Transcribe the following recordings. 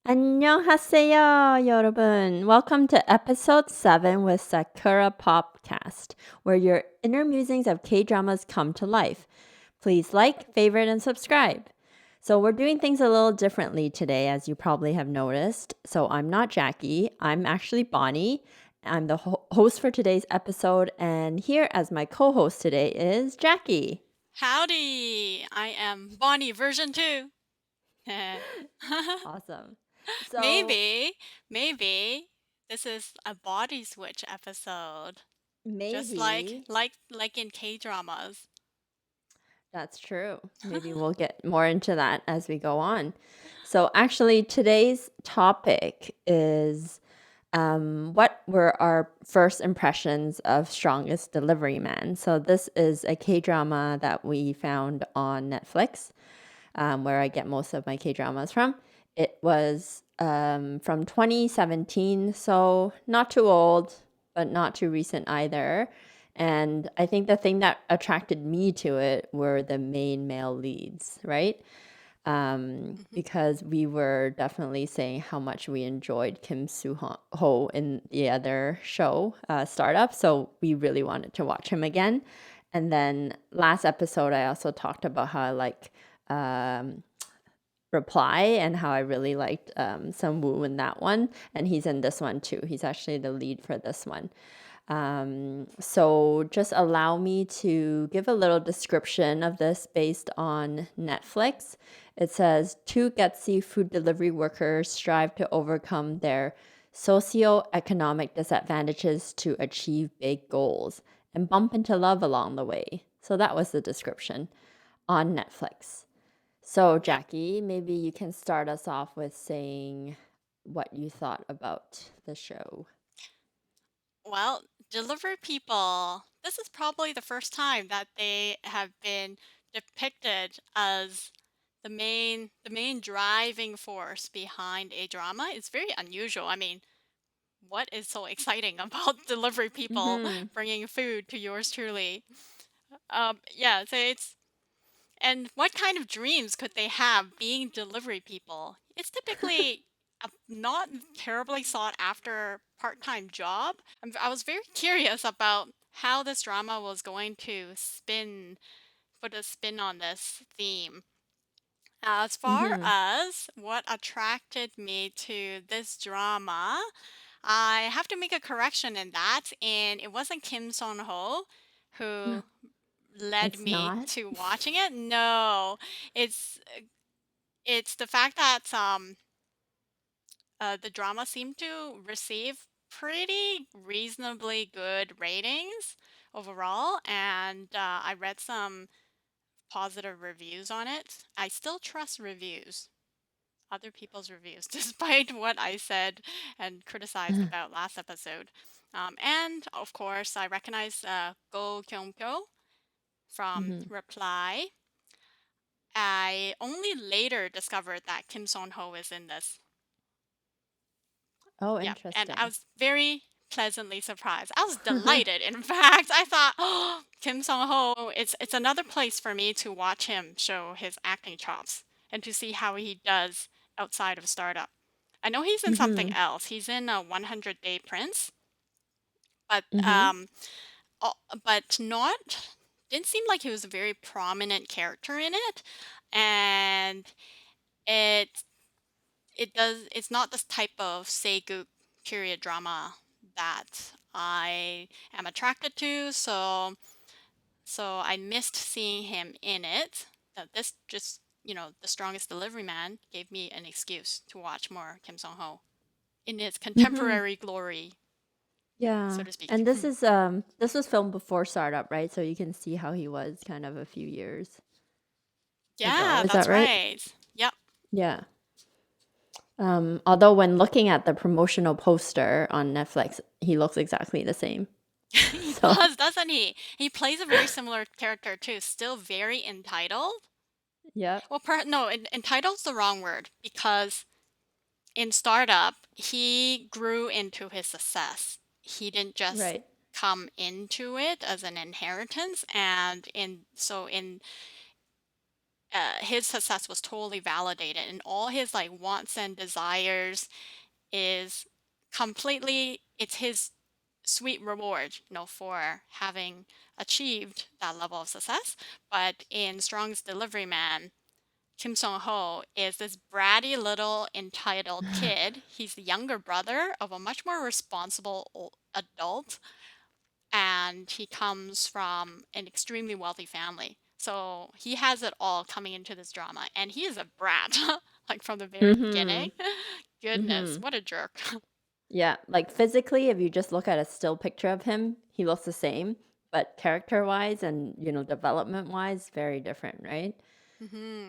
안녕하세요, 여러분. Welcome to episode 7 with Sakura Popcast, where your inner musings of K-dramas come to life. Please like, favorite, and subscribe. So we're doing things a little differently today, as you probably have noticed. So I'm not Jackie. I'm actually Bonnie. I'm the host for today's episode, and here as my co-host today is Jackie. Howdy! I am Bonnie version 2. Awesome. So maybe, maybe this is a body switch episode, just like maybe like like in K-dramas. that's true. Maybe we'll get more into that as we go on. So, actually, today's topic is what were our first impressions of Strongest Delivery Man? So, this is a K drama that we found on Netflix, where I get most of my K dramas from. It was from 2017, so not too old, but not too recent either. And I think the thing that attracted me to it were the main male leads, right? Mhm. Because we were definitely saying how much we enjoyed Kim Ho in the other show, Startup. So we really wanted to watch him again. And then last episode, I also talked about how I like um, Reply and how I really liked Sun Woo in that one. And he's in this one too. He's actually the lead for this one. So just allow me to give a little description of this based on Netflix. It says two Getsy food delivery workers strive to overcome their socioeconomic disadvantages to achieve big goals and bump into love along the way. So that was the description on Netflix. So, Yep. Jackie, maybe you can start us off with saying what you thought about the show. Well, Delivery People. This is probably the first time that they have been depicted as the main driving force behind a drama. It's very unusual. I mean, what is so exciting about delivery people Mm-hmm. bringing food to yours truly? Yeah, so it's and what kind of dreams could they have being delivery people? It's typically a not terribly sought after part-time job. I was very curious about how this drama was going to put a spin on this theme. As far Mm-hmm. as what attracted me to this drama, I have to make a correction in that, and it wasn't Kim Son Ho who led It's me not? to watching it. No, it's it's the fact that the drama seemed to receive pretty reasonably good ratings overall, and I read some positive reviews on it. I still trust reviews, other people's reviews, despite what I said and criticized about last episode. And of course, I recognize Go Kyung from Mm-hmm. Reply. I only later discovered that Kim Son Ho is in this. Oh, Yeah, and I interesting. was very pleasantly surprised. I was delighted. In fact, I thought, oh, Kim Song Ho. It's another place for me to watch him show his acting chops and to see how he does outside of startup. I know he's in something Mm-hmm. else. He's in a 100 Day Prince, but Mm-hmm. uh, but not didn't seem like he was a very prominent character in it, and it it's not this type of Seigu period drama that I am attracted to, so I missed seeing him in it. That this just, The Strongest Delivery Man gave me an excuse to watch more Kim Song Ho in his Mm-hmm. contemporary glory, so Yeah. to speak. And this was filmed before Startup, right? So you can see how he was kind of a few years ago. Yeah, Is that that's right? right. Yep. Yeah. Although when looking at the promotional poster on Netflix, he looks exactly the same. He So, does, doesn't he? He plays a very similar character too, still very entitled. yep. Well, no, entitled's the wrong word because in startup, he grew into his success. He didn't just Right. come into it as an inheritance, and in his success was totally validated, and all his like wants and desires is completely, it's his sweet reward, for having achieved that level of success. But in Strong's Deliveryman, Kim Song Ho is this bratty little entitled kid. He's the younger brother of a much more responsible adult, and he comes from an extremely wealthy family. So he has it all coming into this drama, and he is a brat, like from the very beginning. Mhm. Goodness, Mhm. what a jerk. Yeah, like, physically, if you just look at a still picture of him, he looks the same, but character-wise and, development-wise, very different, right? Hmm.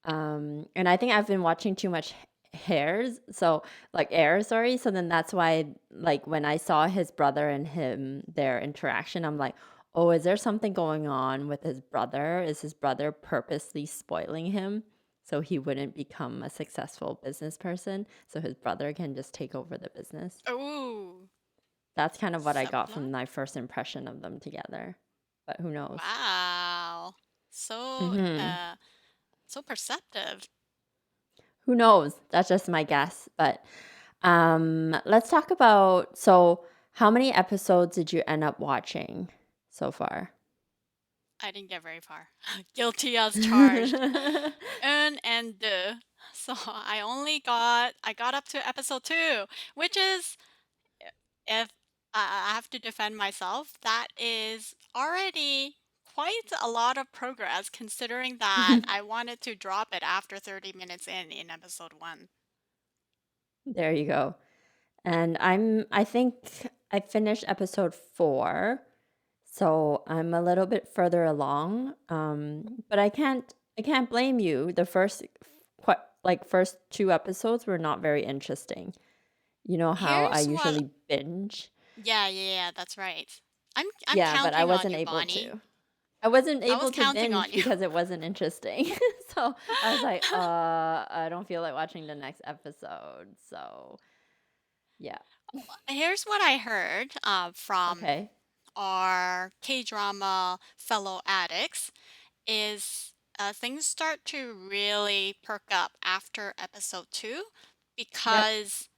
And I think I've been watching too much Hairs, so like Air, sorry. So then that's why, like, when I saw his brother and him, their interaction, I'm like, oh, is there something going on with his brother? Is his brother purposely spoiling him so he wouldn't become a successful business person, so his brother can just take over the business? Oh, That's kind of what I got from subplot. my first impression of them together, but who knows? Wow. So, Mhm. so perceptive. Who knows? That's just my guess, but let's talk about so how many episodes did you end up watching so far? I didn't get very far. Guilty as charged. Un and deux. So I got up to episode 2, which is, if I have to defend myself, that is already quite a lot of progress considering that I wanted to drop it after 30 minutes in episode 1. There you go. And I think I finished episode 4, so I'm a little bit further along. But I can't blame you. The first 2 episodes were not very interesting. You know how I Here's what usually binge? Yeah, yeah, yeah, that's right. I'm Yeah, but I counting on wasn't you, able Bonnie. to. I wasn't I was able to counting on binge you. because it wasn't interesting. So, I was like, I don't feel like watching the next episode." So, yeah. Here's what I heard from Okay. our K-drama fellow addicts is, things start to really perk up after episode 2, Yep. because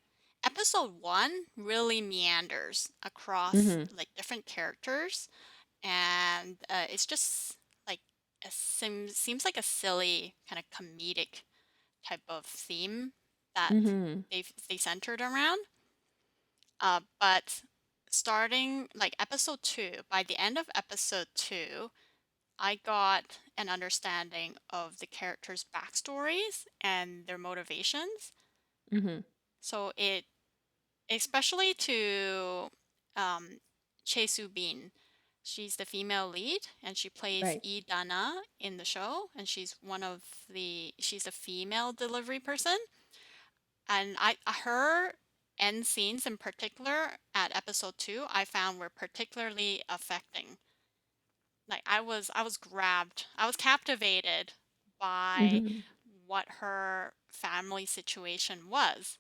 episode 1 really meanders across Mhm. like different characters, and it's just like seems like a silly kind of comedic type of theme that Mhm. they centered around. But starting like episode 2, by the end of episode 2, I got an understanding of the characters' backstories and their motivations. Mhm. So it, especially to um, Chae Soo Bin. She's the female lead, and she plays Right. Lee Dana in the show, and she's a female delivery person. And her end scenes in particular at episode 2, I found were particularly affecting. Like I was grabbed, I was captivated by Mhm. what her family situation was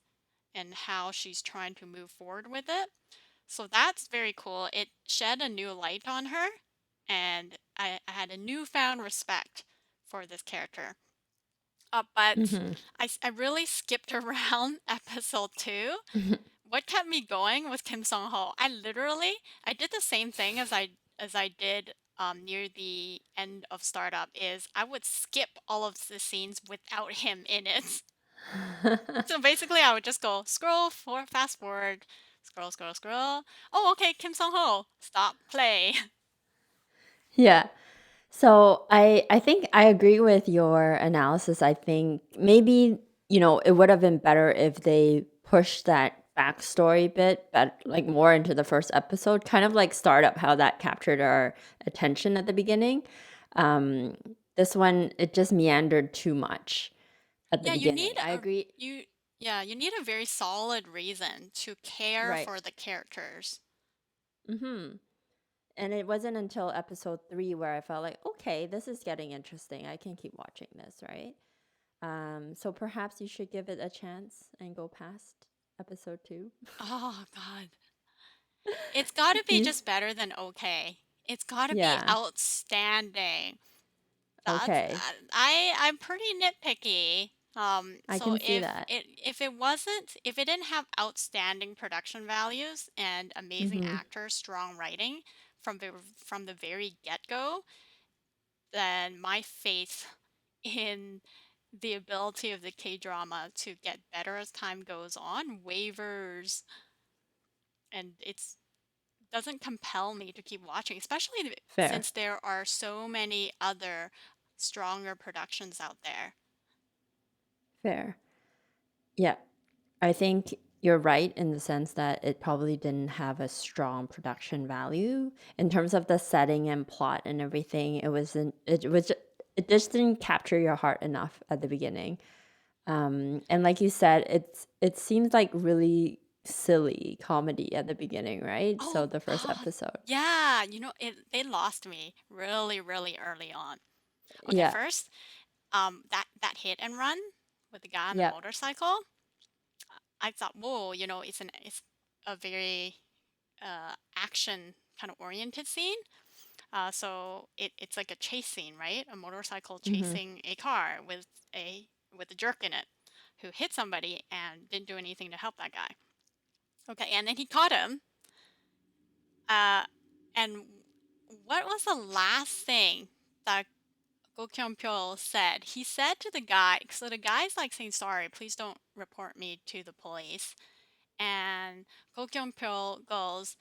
and how she's trying to move forward with it. So that's very cool. It shed a new light on her, and I had a newfound respect for this character. But Mhm. I really skipped around episode 2. What kept me going was Kim Song Ho. I did the same thing as I did near the end of Startup. Is I would skip all of the scenes without him in it. So basically, I would just go scroll for fast forward, scroll, scroll, scroll. Oh, okay, Kim Song Ho. Stop, play. Yeah. So I think I agree with your analysis. I think maybe, it would have been better if they pushed that backstory bit, but like more into the first episode, kind of like Startup, how that captured our attention at the beginning. Um, this one, it just meandered too much at the Yeah, you need beginning. I agree. you need a very solid reason to care Right. for the characters. Mm-hmm. And it wasn't until episode 3 where I felt like, okay, this is getting interesting. I can keep watching this, right? So perhaps you should give it a chance and go past episode 2. Oh God. It's got to be You, just better than okay. It's got to be yeah. outstanding. That's Okay. I'm pretty nitpicky. I So can see that. if it wasn't if it didn't have outstanding production values and amazing Mhm. actors, strong writing from the very get-go, then my faith in the ability of the K-drama to get better as time goes on wavers, and it's doesn't compel me to keep watching, especially Fair. since there are so many other stronger productions out there. Fair. Yeah. I think you're right in the sense that it probably didn't have a strong production value in terms of the setting and plot and everything. It just didn't capture your heart enough at the beginning. And like you said, it seems like really silly comedy at the beginning, right? So Oh, the first oh, episode. yeah. They lost me really, really early on. Okay, Yeah. first, that hit and run with the guy on the Yeah. motorcycle. I thought, whoa, it's a very action kind of oriented scene. So it's like a chase scene, right? A motorcycle Mhm. chasing a car with a jerk in it who hit somebody and didn't do anything to help that guy. Okay, and then he caught him. Uh, and what was the last thing that Go Kyung Pyo said? He said to the guy, so the guy's like saying, "Sorry, please don't report me to the police." And Go Kyung Pyo goes,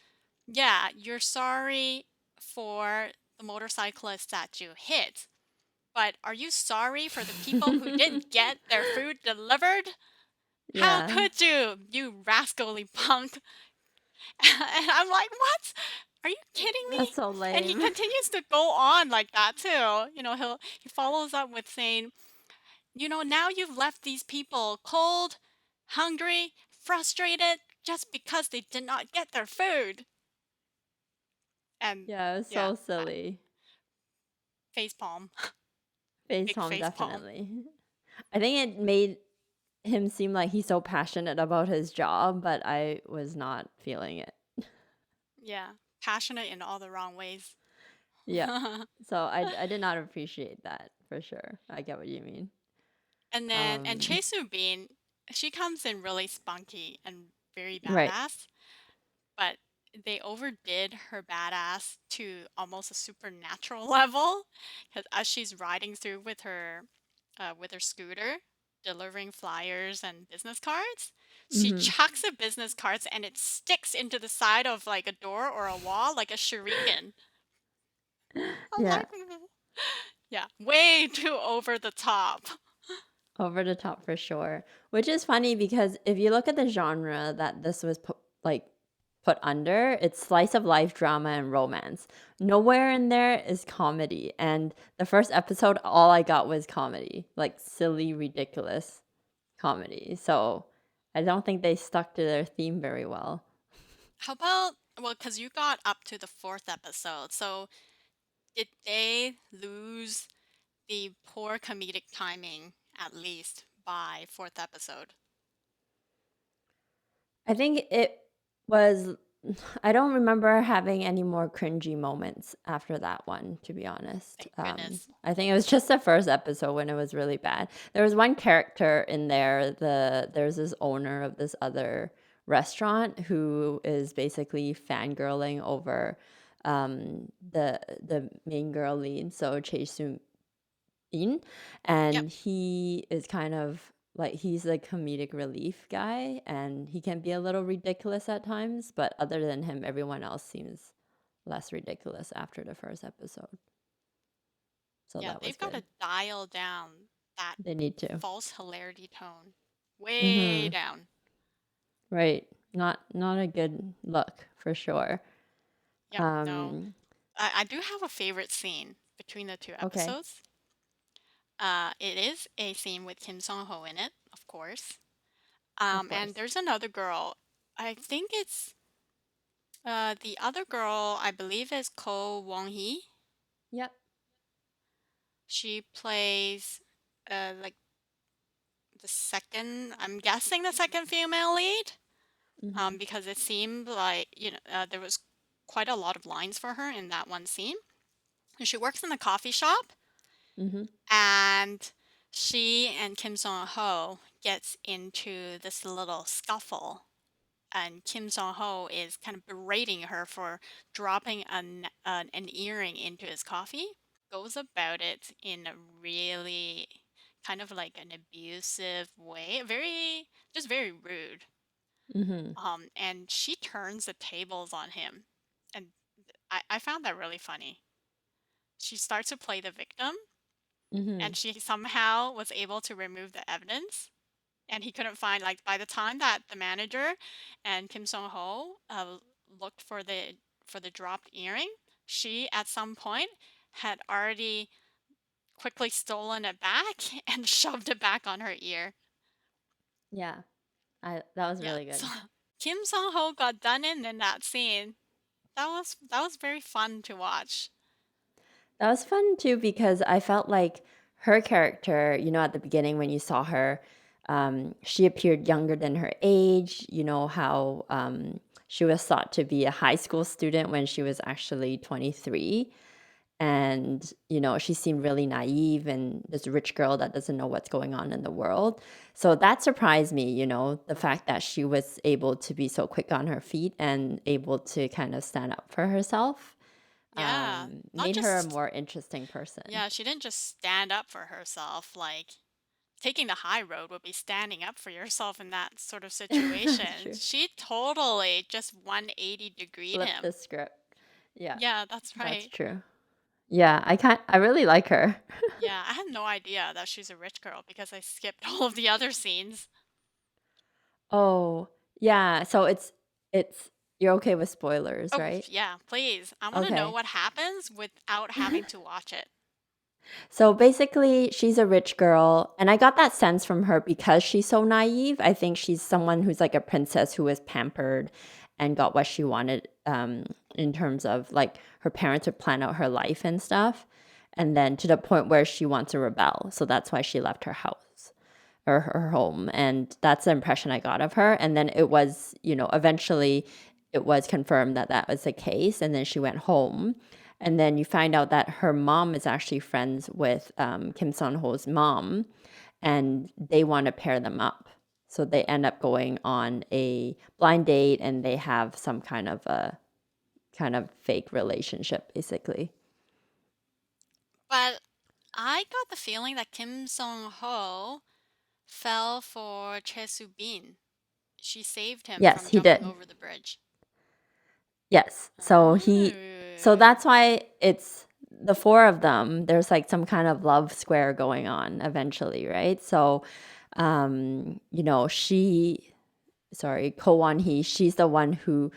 "Yeah, you're sorry for the motorcyclist that you hit, but are you sorry for the people who didn't get their food delivered? How Yeah. could you, you rascally punk?" And I'm like, "What? Are you kidding me?" That's so And he lame. continues to go on like that too. He follows up with saying, "Now you've left these people cold, hungry, frustrated just because they did not get their food." And Yeah, it was yeah, so silly. face palm, Face big palm, face palm. definitely. I think it made him seem like he's so passionate about his job, but I was not feeling it. Yeah, passionate in all the wrong ways. Yeah. So I did not appreciate that for sure. I get what you mean. And Um, Chae Bean, she comes in really spunky and very right. badass, but they overdid her badass to almost a supernatural level. Because as she's riding through with her scooter, delivering flyers and business cards, she Hmm. chucks a business cards and it sticks into the side of like a door or a wall like a shuriken. I'm Yeah. like, yeah, way too over the top. Over the top for sure. Which is funny because if you look at the genre that this was put under, it's slice of life drama and romance. Nowhere in there is comedy. And the first episode, all I got was comedy, like silly, ridiculous comedy. So I don't think they stuck to their theme very well. How about, well, because you got up to the fourth episode, so did they lose the poor comedic timing at least by fourth episode? I think it was I don't remember having any more cringy moments after that one, to be honest. Thank goodness. I think it was just the first episode when it was really bad. There was one character in there, there's this owner of this other restaurant who is basically fangirling over the main girl lead, so Chae in, Yep. and he is kind of like he's a comedic relief guy, and he can be a little ridiculous at times, but other than him, everyone else seems less ridiculous after the first episode. So Yeah, that was they've got good. to dial down that They need to. false hilarity tone. Way Mhm. down. Right. Not a good look for sure. Yep, no. Um I do have a favorite scene between the two okay. episodes. It is a scene with Kim Song Ho in it, of course. Of And course. there's another girl. I think it's the other girl. I believe is Ko Wong Hee. Yep. She plays like the second. I'm guessing the second female lead. Mhm. Because it seemed like there was quite a lot of lines for her in that one scene. And she works in the coffee shop, Mhm. and she and Kim Song Ho gets into this little scuffle, and Kim Song Ho is kind of berating her for dropping an earring into his coffee. Goes about it in a really kind of like an abusive way, very just very rude. Mhm. And she turns the tables on him, and I found that really funny. She starts to play the victim, and Mhm. she somehow was able to remove the evidence, and he couldn't find, like, by the time that the manager and Kim Song Ho looked for the dropped earring, she at some point had already quickly stolen it back and shoved it back on her ear. Yeah. I That was Yeah, really so good. Kim Song Ho got done in that scene. That was very fun to watch. That was fun too because I felt like her character, at the beginning when you saw her, she appeared younger than her age. You know how she was thought to be a high school student when she was actually 23. And, she seemed really naive and this rich girl that doesn't know what's going on in the world. So that surprised me, the fact that she was able to be so quick on her feet and able to kind of stand up for herself, Yeah, not made her a just more interesting person. yeah, she didn't just stand up for herself. Like, taking the high road would be standing up for yourself in that sort of That's situation. true. She totally just 180 degreed Flip the him. script. Yeah, Yeah, that's that's right. true. Yeah, I really like her. Yeah, I had no idea that she's a rich girl because I skipped all of the other scenes. Oh, yeah. So it's you're okay with spoilers, Oh, right? yeah, please. I want to know Okay. what happens without having to watch it. So basically, she's a rich girl, and I got that sense from her because she's so naive. I think she's someone who's like a princess who was pampered and got what she wanted, in terms of like her parents would plan out her life and stuff, and then to the point where she wants to rebel. So that's why she left her house or her home, and that's the impression I got of her. And then it was, eventually it was confirmed that that was the case, and then she went home, and then you find out that her mom is actually friends with Kim Son Ho's mom, and they want to pair them up. So they end up going on a blind date, and they have some kind of fake relationship, basically. But I got the feeling that Kim Song Ho fell for Chae Soo Bin. She saved him Yes, from he jumping did. over the bridge. Yes. So Oh. that's why it's the four of them. There's like some kind of love square going on eventually, right? So, sorry, Ko Won Hee, she's the one who,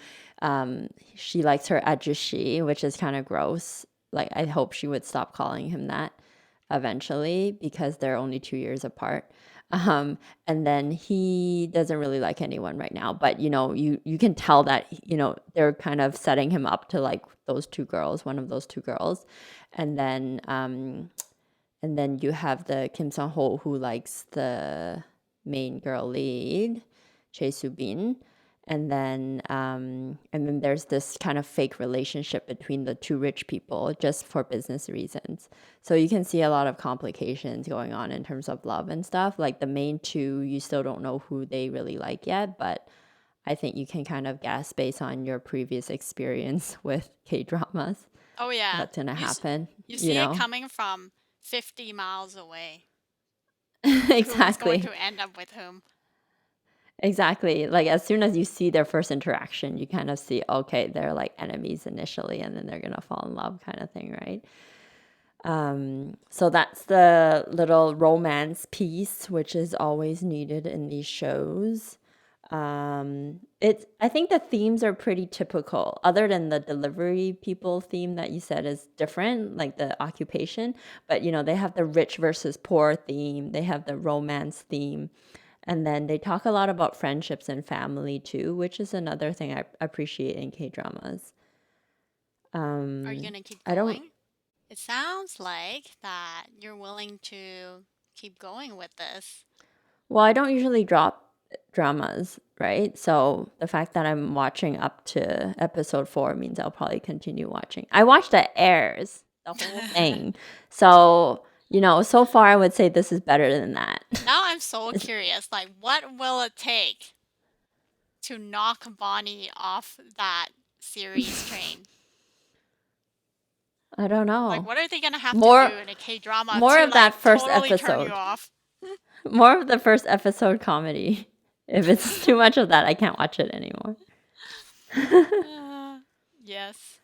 she likes her ajushi, which is kind of gross. Like, I hope she would stop calling him that eventually because they're only 2 years apart. And then he doesn't really like anyone right now, but you can tell that they're kind of setting him up to like those two girls, one of those two girls, and then you have the Kim Sung Ho who likes the main girl lead, Chae Soo Bin, and then there's this kind of fake relationship between the two rich people just for business reasons. So you can see a lot of complications going on in terms of love and stuff. Like the main two, you still don't know who they really like yet, but I think you can kind of guess based on your previous experience with K dramas Oh yeah. what's gonna happen. You You see it know coming from 50 miles away. Who is going exactly. to end up with whom? Exactly. Like as soon as you see their first interaction, you kind of see, okay, they're like enemies initially and then they're gonna fall in love kind of thing, right? So that's the little romance piece, which is always needed in these shows. I think the themes are pretty typical, other than the delivery people theme that you said is different, like the occupation. But they have the rich versus poor theme, they have the romance theme, and then they talk a lot about friendships and family too, which is another thing I appreciate in K dramas. Are you gonna keep I don't going? It sounds like that you're willing to keep going with this. Well, I don't usually drop dramas, right? So the fact that I'm watching up to episode 4 means I'll probably continue watching. I watch the airs, the whole thing. So So far I would say this is better than that. Now I'm so It's- curious, like, what will it take to knock Bonnie off that series train? I don't Like, know. what are they gonna have to More do in a K-drama more to, of that like, first totally turn you episode. off? More of the first episode comedy. If it's too much of that, I can't watch it anymore. Uh, yes.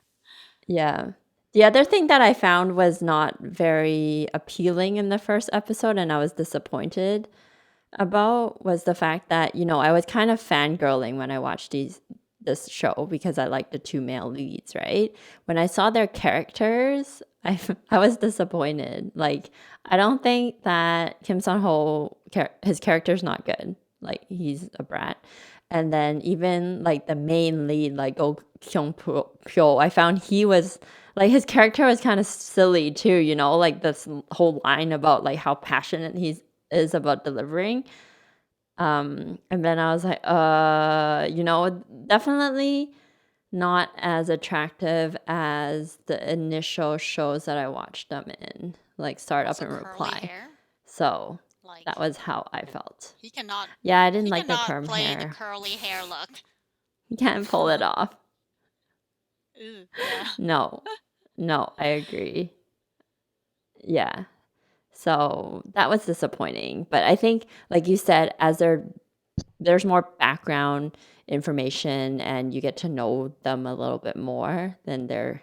Yeah. The other thing that I found was not very appealing in the first episode, and I was disappointed about, was the fact that, I was kind of fangirling when I watched this show because I like the two male leads, right? When I saw their characters, I was disappointed. Like, I don't think that Kim Son Ho, his character's not good. Like, he's a brat. And then even like the main lead, like Oh Kyung Pyo, I found he was like his character was kind of silly too, like this whole line about like how passionate he is about delivering. And then I was like, definitely not as attractive as the initial shows that I watched them in, like Startup Also and curly Reply. hair. So that Like, was how I felt. he cannot Yeah, I didn't he like the cannot perm play the hair. curly hair look. You can't pull it off. Ew, yeah. No, no, I agree. Yeah. So that was disappointing. But I think, like you said, as there's more background information and you get to know them a little bit more, then they're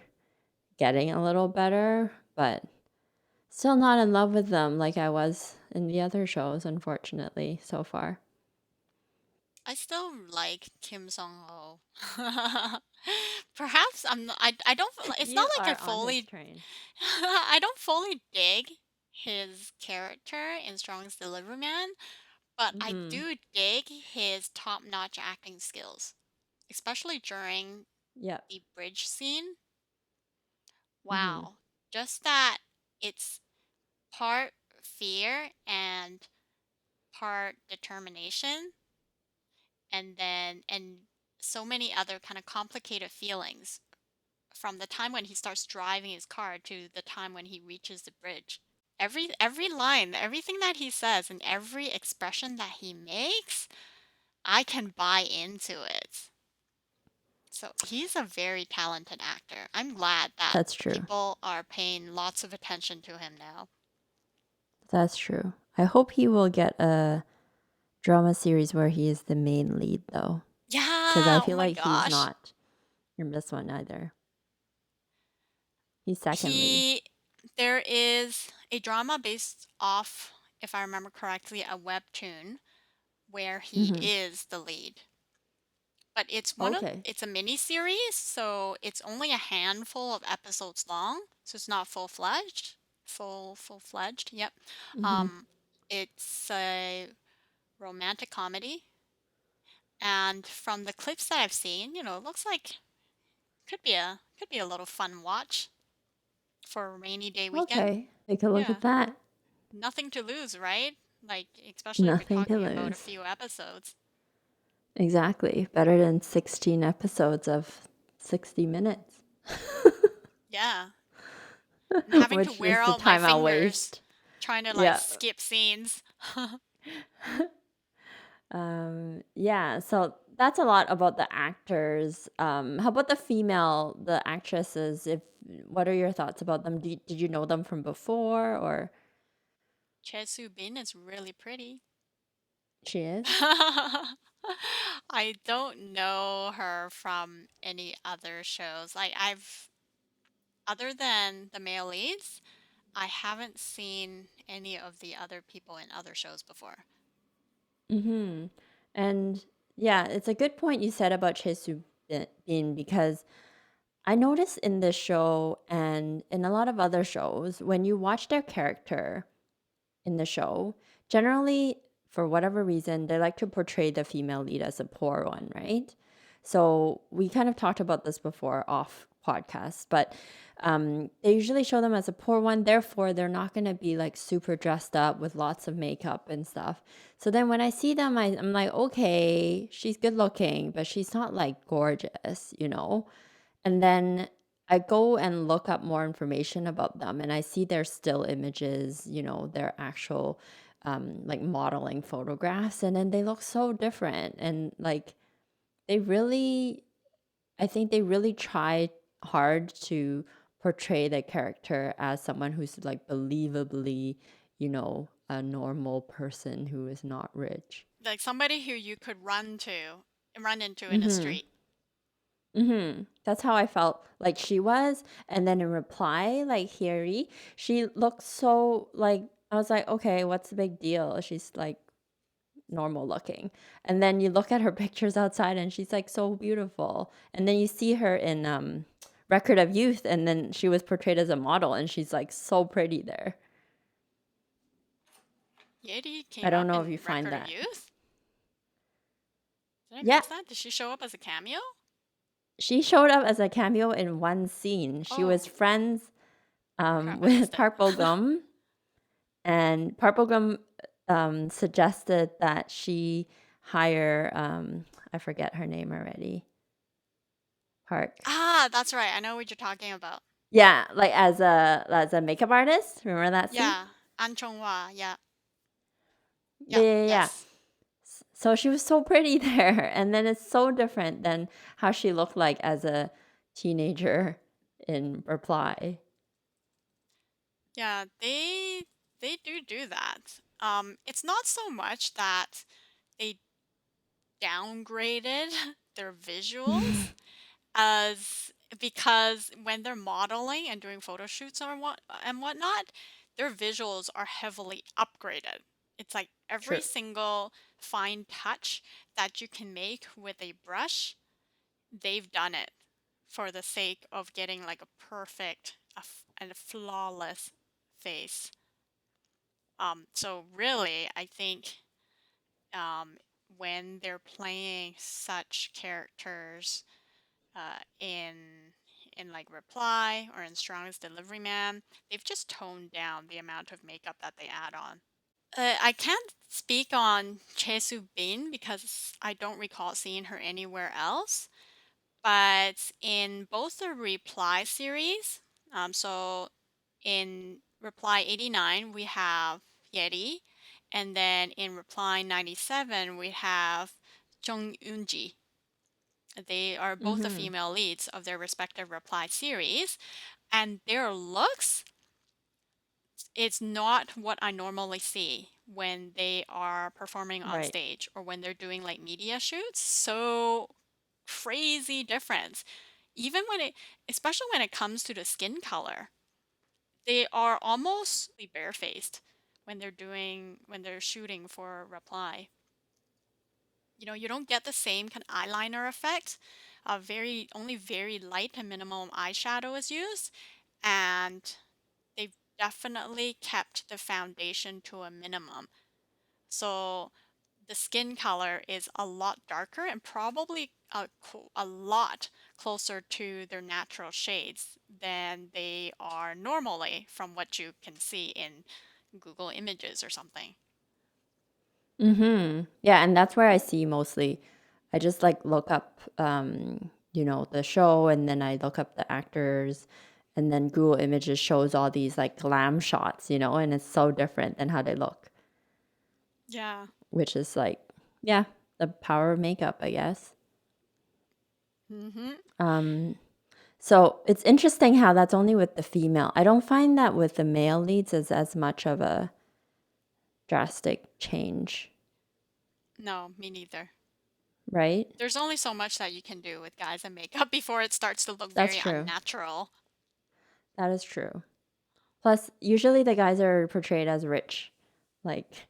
getting a little better. But still not in love with them like I was in the other shows, unfortunately, so far. I still like Kim Song Ho. Perhaps I'm not, I don't it's not You like I are on his fully train. I don't fully dig his character in Strong's Deliveryman, but I Mm-hmm. do dig his top-notch acting skills, especially during Yep. the bridge scene. Mm-hmm. Wow. Just that it's part fear and part determination, and so many other kind of complicated feelings from the time when he starts driving his car to the time when he reaches the bridge. Every line, everything that he says and every expression that he makes, I can buy into it. So he's a very talented actor. I'm glad that That's true. people are paying lots of attention to him now. That's true. I hope he will get a drama series where he is the main lead, though, because I Yeah, oh feel my like he's gosh. not in this one either. He's second lead. He There is a drama based off, if I remember correctly, a webtoon where he Mm-hmm. is the lead. But Okay. it's a mini series, so it's only a handful of episodes long, so it's not full-fledged. Full-fledged, yep. Mm-hmm. Um it's a romantic comedy, and from the clips that I've seen, it looks like could be a little fun watch for a rainy day weekend. Okay. Take a look Yeah. at that. Nothing to lose, right? Like, especially if we're Nothing to talking about a lose. few episodes. Exactly. Better than 16 episodes of 60 minutes, Yeah. And having to which is wear the out my time I'll fingers waste. trying to like Yeah. skip scenes. Yeah. So that's a lot about the actors. How about the actresses? What are your thoughts about them? Did you know them from before, or Chae Bin is really pretty. she is? I don't know her from any other shows. Like, other than the male leads, I haven't seen any of the other people in other shows before. Mm-hmm. And yeah, it's a good point you said about Bin, because I noticed in this show and in a lot of other shows, when you watch their character in the show, generally, for whatever reason, they like to portray the female lead as a poor one, right? So we kind of talked about this before off podcast, but they usually show them as a poor one. Therefore, they're not going to be like super dressed up with lots of makeup and stuff. So then when I see them, I'm like, okay, she's good looking, but she's not like gorgeous, you know? And then I go and look up more information about them and I see their still images, their actual like modeling photographs, and then they look so different, and like they really I think they really try hard to portray the character as someone who's like believably, a normal person who is not rich. Like somebody who you could run into in a Mhm. street. Mhm. That's how I felt like she was, and then in reply, like Harry, she looked so like I was like, "Okay, what's the big deal?" She's like normal looking. And then you look at her pictures outside and she's like so beautiful. And then you see her in Record of Youth, and then she was portrayed as a model and she's like so pretty there. Yeti I came don't up know if you in find Record of that. Youth? Did I Yeah, miss that? Did she show up as a cameo? she showed up as a cameo in one scene. She was Oh, friends crap, I with missed it. Park Bo Gum, and Park Bo Gum suggested that she hire I forget her name already. Park. Ah, that's right. I know what you're talking about. Yeah, like as a makeup artist. Remember that scene? Yeah, An Chonghua. Yeah, Yeah, yeah, yeah, yeah. yes. So she was so pretty there, and then it's so different than how she looked like as a teenager in Reply. Yeah, they do that. It's not so much that they downgraded their visuals as because when they're modeling and doing photo shoots or whatnot, their visuals are heavily upgraded. It's like every True. single fine touch that you can make with a brush, they've done it for the sake of getting like a perfect and a flawless face. So really, I think um, when they're playing such characters in like Reply or in Strongest Deliveryman, they've just toned down the amount of makeup that they add on. I can't speak on Chae Bin because I don't recall seeing her anywhere else. But in both the Reply series, so in Reply 89, we have Yeti, and then in Reply 97, we have Jung Eunji. They are both the Mhm. female leads of their respective Reply series, and their looks, it's not what I normally see when they are performing on Right. stage or when they're doing like media shoots. So crazy difference. Even when it, especially when it comes to the skin color, they are almost barefaced when they're shooting for Reply. You don't get the same kind of eyeliner effect. Only very light and minimum eyeshadow is used, and they've definitely kept the foundation to a minimum. So the skin color is a lot darker and probably a lot closer to their natural shades than they are normally from what you can see in Google Images or something. Mhm. Yeah, and that's where I see mostly. I just like look up the show, and then I look up the actors, and then Google Images shows all these like glam shots, and it's so different than how they look, Yeah. which is like, yeah, the power of makeup, I guess. Mm-hmm. Um So it's interesting how that's only with the female. I don't find that with the male leads as much of a drastic change, No, me neither. right? There's only so much that you can do with guys and makeup before it starts to look That's very true. unnatural. That is true. Plus, usually the guys are portrayed as rich, like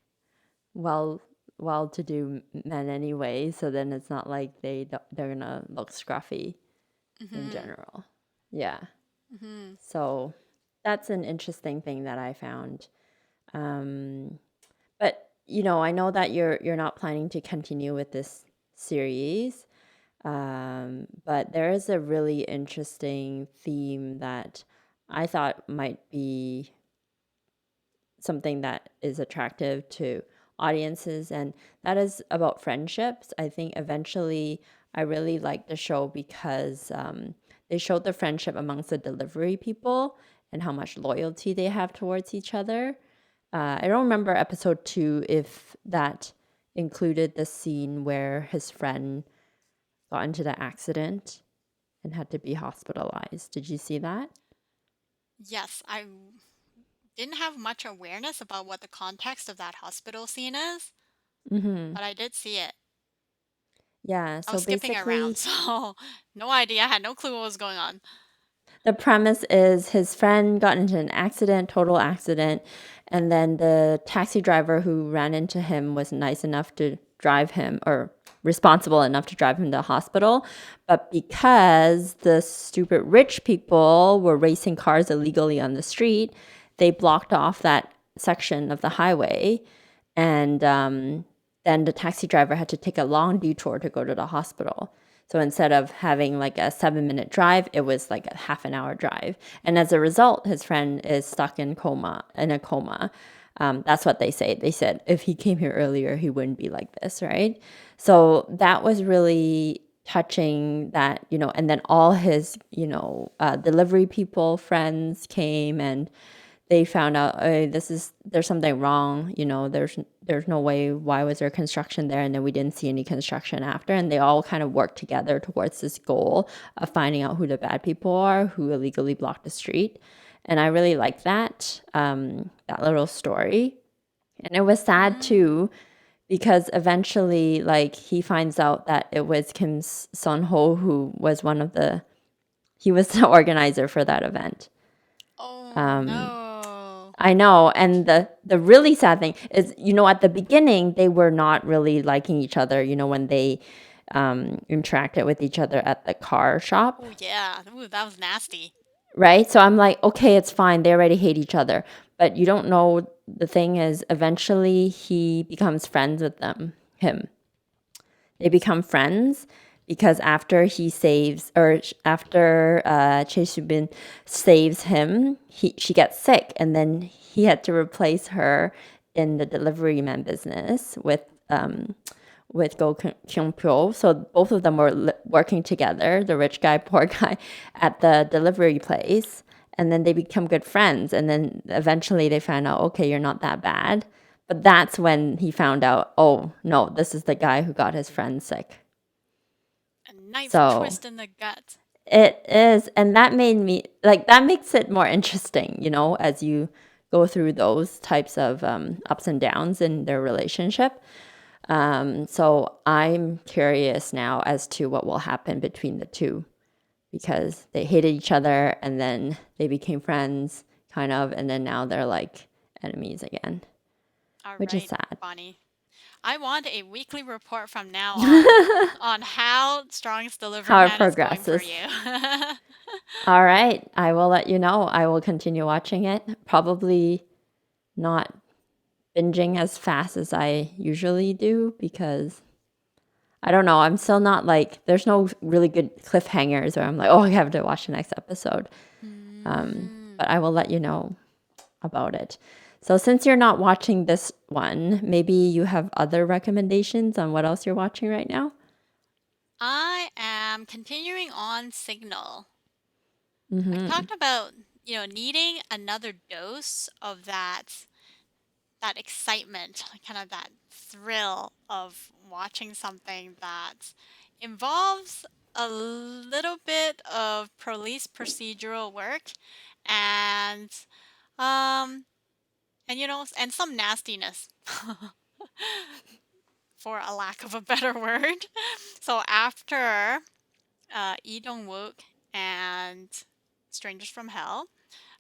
well, well-to-do men anyway. So then it's not like they're gonna look scruffy in Mm-hmm. general. Yeah. Mm-hmm. So that's an interesting thing that I found. Um, But, I know that you're not planning to continue with this series. But there is a really interesting theme that I thought might be something that is attractive to audiences, and that is about friendships. I think eventually I really liked the show because they showed the friendship amongst the delivery people and how much loyalty they have towards each other. I don't remember episode 2 if that included the scene where his friend got into the accident and had to be hospitalized. Did you see that? Yes, I didn't have much awareness about what the context of that hospital scene is, Mm-hmm. but I did see it. Yeah, I so was skipping around, basically, so no idea. I had no clue what was going on. the premise is his friend got into an accident, total accident, and then the taxi driver who ran into him was nice enough to drive him or responsible enough to drive him to the hospital. But because the stupid rich people were racing cars illegally on the street, they blocked off that section of the highway. And then the taxi driver had to take a long detour to go to the hospital. So instead of having like a 7 minute drive, it was like a half an hour drive. And as a result, his friend is stuck in a coma. That's what they say. They said if he came here earlier, he wouldn't be like this, right? So that was really touching that, and then all his, delivery people, friends came and they found out, oh, there's something wrong. There's no way. Why was there construction there? And then we didn't see any construction after. And they all kind of worked together towards this goal of finding out who the bad people are, who illegally blocked the street. And I really like that little story. And it was sad Mm. too, because eventually, like, he finds out that it was Kim Son Ho who was he was the organizer for that event. Oh no. I know. And the really sad thing is, at the beginning, they were not really liking each other, when they interacted with each other at the car shop, Oh yeah. Ooh, that was nasty. right? So I'm like, okay, it's fine. They already hate each other. But you don't know, the thing is, eventually he becomes friends with him. They become friends because after he saves, or after Chae Subin saves him, she gets sick, and then he had to replace her in the deliveryman business with Go Kyung Pyo. So both of them were working together, the rich guy, poor guy, at the delivery place. And then they become good friends. And then eventually they find out, okay, you're not that bad. But that's when he found out, oh, no, this is the guy who got his friend sick. A knife So twist in the gut. it is. And that made me, like, that makes it more interesting, as you go through those types of ups and downs in their relationship. So I'm curious now as to what will happen between the two because they hated each other and then they became friends, kind of, and then now they're like enemies again, All which is right, sad. Bonnie. I want a weekly report from now on how Strong's How it Deliveryman is going for progresses. you. All right, I will let you know. I will continue watching it. Probably not binging as fast as I usually do because I don't know. I'm still not like, there's no really good cliffhangers where I'm like, oh, I have to watch the next episode. Mm. But I will let you know about it. So, since you're not watching this one, maybe you have other recommendations on what else you're watching right now? I am continuing on Signal. I've Mm-hmm. talked about, needing another dose of that excitement, like kind of that thrill of watching something that involves a little bit of police procedural work and um and some nastiness for a lack of a better word. So after Lee Dong-wook and Strangers from Hell,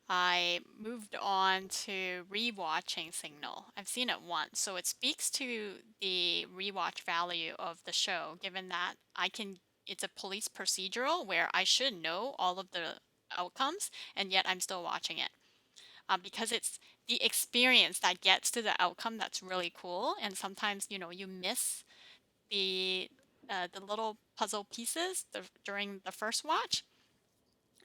I moved on to rewatching Signal. I've seen it once, so it speaks to the rewatch value of the show, given that it's a police procedural where I should know all of the outcomes, and yet I'm still watching it. Because it's the experience that gets to the outcome that's really cool, and sometimes, you miss the little puzzle pieces during the first watch.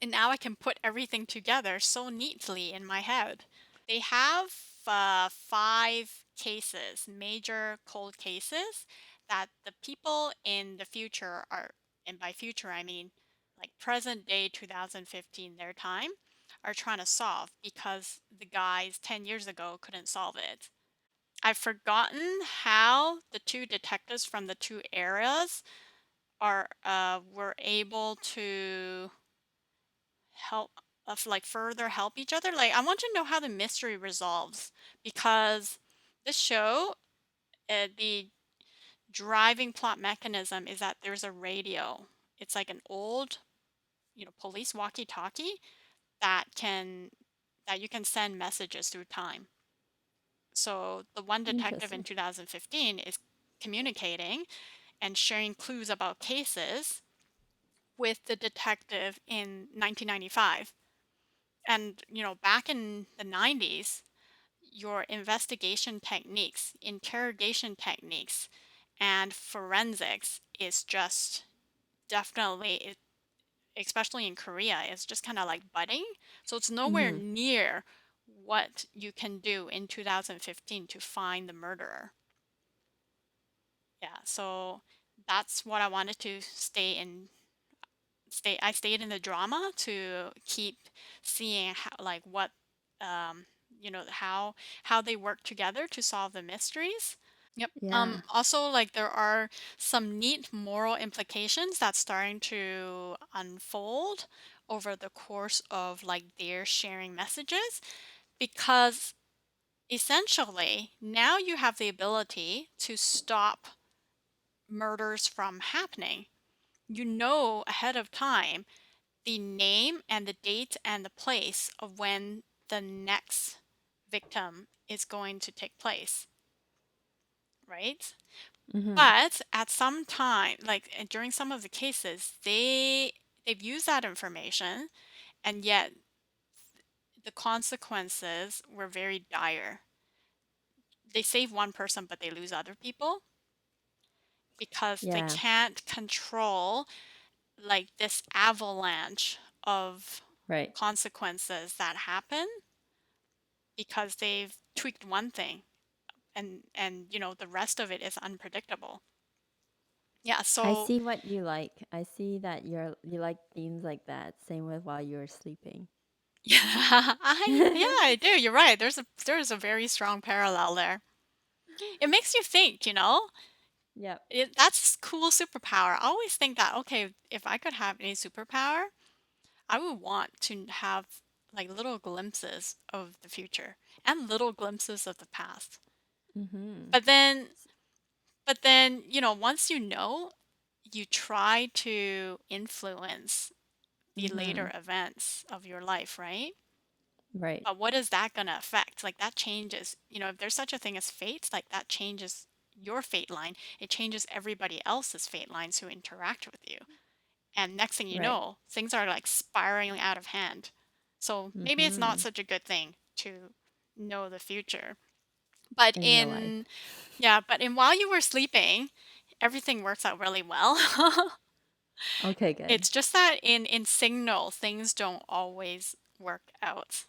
And now I can put everything together so neatly in my head. They have 5 cases, major cold cases, that the people in the future are, and by future I mean like present day 2015 their time, are trying to solve because the guys 10 years ago couldn't solve it. I've forgotten how the two detectives from the two eras are were able to help like further help each other. Like I want to know how the mystery resolves because this show, the driving plot mechanism is that there's a radio. It's like an old, police walkie-talkie that can that you can send messages through time. So the one detective in Interesting. 2015 is communicating and sharing clues about cases with the detective in 1995. And, back in the 90s, your investigation techniques, interrogation techniques, and forensics is just definitely, especially in Korea, it's just kind of like budding. So it's nowhere Hmm. near what you can do in 2015 to find the murderer. Yeah, so that's what I wanted to I stayed in the drama to keep seeing how, like what um how they work together to solve the mysteries. Yep. Yeah. Also, like there are some neat moral implications that's starting to unfold over the course of like their sharing messages because essentially now you have the ability to stop murders from happening. You know ahead of time the name and the date and the place of when the next victim is going to take place, right? Hmm. But at some time, like during some of the cases, they've used that information, and yet the consequences were very dire. They save one person, but they lose other people because they Yeah. can't control like this avalanche of Right. consequences that happen because they've tweaked one thing and the rest of it is unpredictable. Yeah, I so see what you like. I see that you like themes like that. Same with while you were sleeping. yeah, I do. You're right. There's a very strong parallel there. It makes you think, Yep. that's cool superpower. I always think that, okay, if I could have any superpower, I would want to have like little glimpses of the future and little glimpses of the past. Mm-hmm. But then once you try to influence the Mm-hmm. later events of your life, right? Right. But what is that going to affect? Like that changes, if there's such a thing as fate, like that changes your fate line. It changes everybody else's fate lines who interact with you. And next thing you Right. know, things are like spiraling out of hand. So maybe it's not Mm-hmm. such a good thing to know the future. But In real life. in, yeah, but in while you were sleeping, everything works out really well. Okay, good. It's just that in Signal, things don't always work out.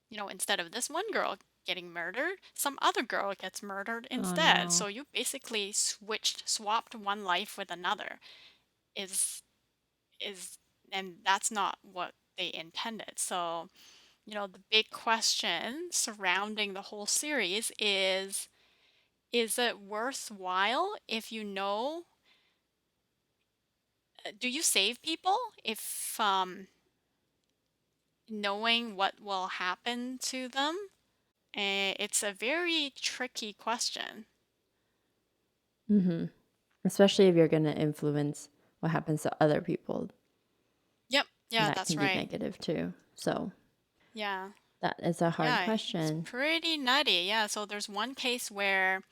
Instead of this one girl getting murdered, some other girl gets murdered Oh instead. no. So you basically swapped one life with another. Is is and that's not what they intended. So, the big question surrounding the whole series is it worthwhile if do you save people if knowing what will happen to them? It's a very tricky question. Mm-hmm. Especially if you're gonna influence what happens to other people. Yep. Yeah, That that's can be right. negative too. So Yeah. that is a hard Yeah, it's question. pretty nutty. Yeah, so there's one case where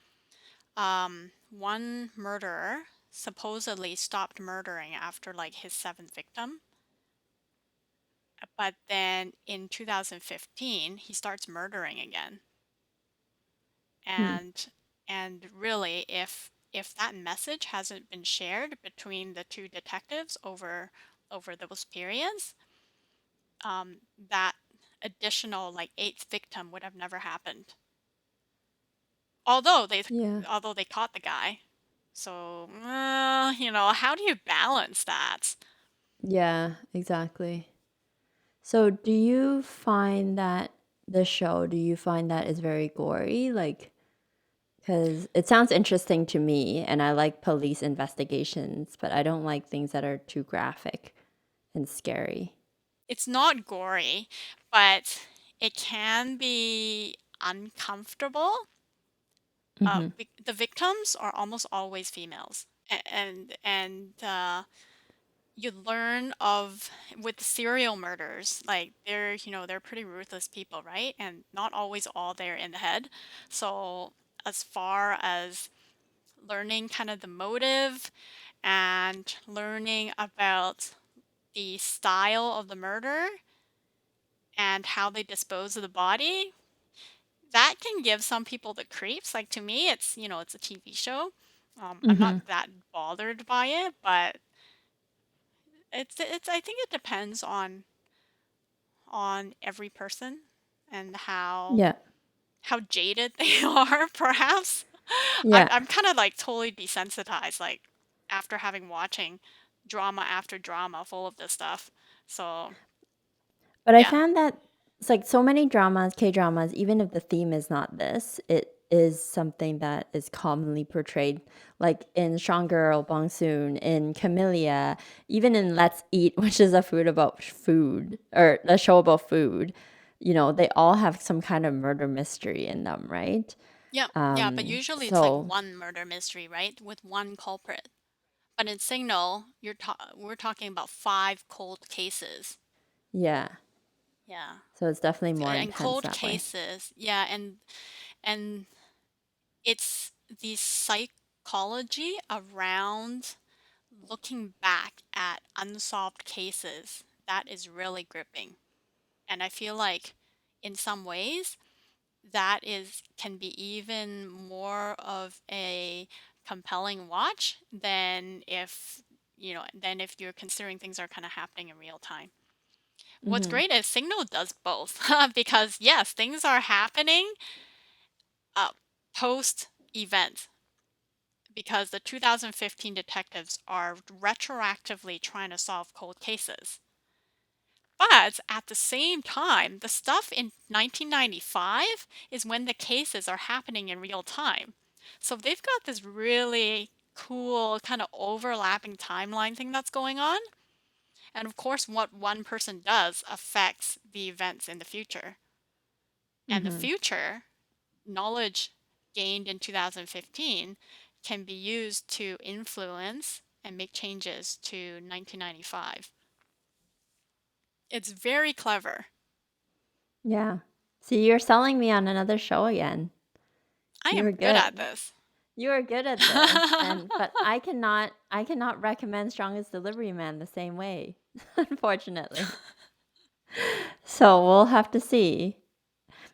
one murderer supposedly stopped murdering after like his seventh victim, but then in 2015 he starts murdering again. Hmm. And really if that message hasn't been shared between the two detectives over those periods, that additional like eighth victim would have never happened. Although they Yeah. although they caught the guy. So, how do you balance that? Yeah, exactly. So, do you find that do you find that is very gory? Like, because it sounds interesting to me, and I like police investigations, but I don't like things that are too graphic and scary. It's not gory, but it can be uncomfortable. Mm-hmm. The victims are almost always females, and you learn of with the serial murders, like they're pretty ruthless people, right? And not always all there in the head. So as far as learning kind of the motive and learning about the style of the murder and how they dispose of the body, that can give some people the creeps. Like to me, it's a TV show. I'm Mm-hmm. not that bothered by it, but I think it depends on every person and Yeah. how jaded they are, perhaps. I'm Yeah. I'm kind of like totally desensitized, like after having watching drama after drama full of this stuff. So But I yeah, found that it's like so many dramas, K dramas, even if the theme is not this, it is something that is commonly portrayed, like in Strong Girl, Bong Soon, in Camellia, even in Let's Eat, which is a food about food or a show about food. They all have some kind of murder mystery in them, right? yeah, yeah. But usually it's like So one murder mystery, right, with one culprit. But in Signal, we're talking about five cold cases. yeah, Yeah, so it's definitely more and intense cold that way. cases, yeah, and it's the psychology around looking back at unsolved cases that is really gripping. And I feel like in some ways that is can be even more of a compelling watch than if you're considering things are kind of happening in real time. What's Hmm. great is Signal does both because yes, things are happening uh, post event because the 2015 detectives are retroactively trying to solve cold cases. But at the same time, the stuff in 1995 is when the cases are happening in real time. So they've got this really cool kind of overlapping timeline thing that's going on. And of course, what one person does affects the events in the future. And the Hmm. future knowledge gained in 2015 can be used to influence and make changes to 1995. It's very clever. Yeah. See, you're selling me on another show again. I You am were good at good. this. You are good at this. But I cannot recommend Strongest Delivery Man the same way, unfortunately. So we'll have to see.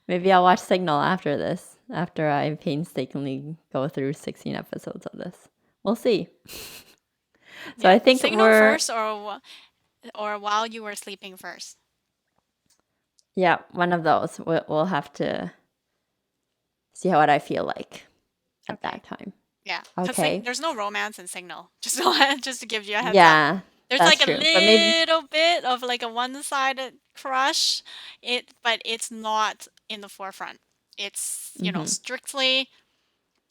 Maybe I'll watch Signal after this, after I painstakingly go through 16 episodes of this. We'll see. So Yeah, I think signal we're first or while you were sleeping first. yeah, one of those. We'll have to see what I feel like at that Okay. time. Yeah, because Okay. there's no romance in Signal. Just to give you a heads up. Yeah, There's that's like a true. But maybe little bit of like a one-sided crush. But it's not in the forefront. It's, mhm. strictly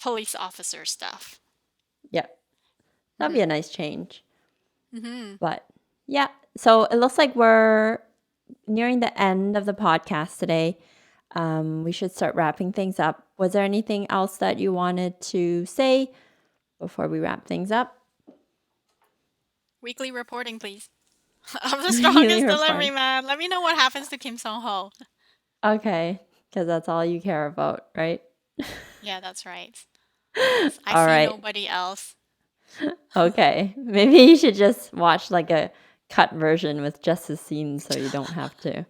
police officer stuff. Yeah. That'd be Mm-hmm. a nice change. Mm-hmm. But yeah, so it looks like we're nearing the end of the podcast today. We should start wrapping things up. Was there anything else that you wanted to say before we wrap things up? Weekly reporting, please. I'm the Really strongest report. delivery man. Let me know what happens to Kim Song Ho. Okay, because that's all you care about, right? Yeah, that's right. Yes, I All see right. nobody else. Okay. Maybe you should just watch like a cut version with just the scenes so you don't have to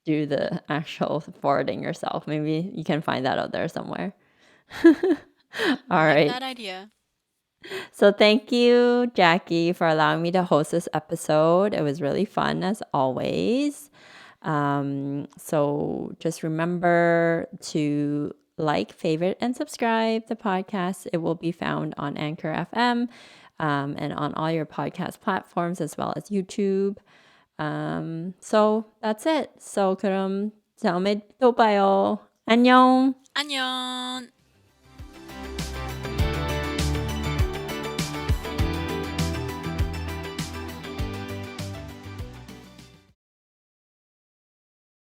do the actual forwarding yourself. Maybe you can find that out there somewhere. I All like right. that idea. So thank you, Jackie, for allowing me to host this episode. It was really fun as always. So just remember to like, favorite, and subscribe the podcast. It will be found on Anchor FM, and on all your podcast platforms as well as YouTube. So that's it. So 그럼 다음에 또 봐요. 안녕. 안녕.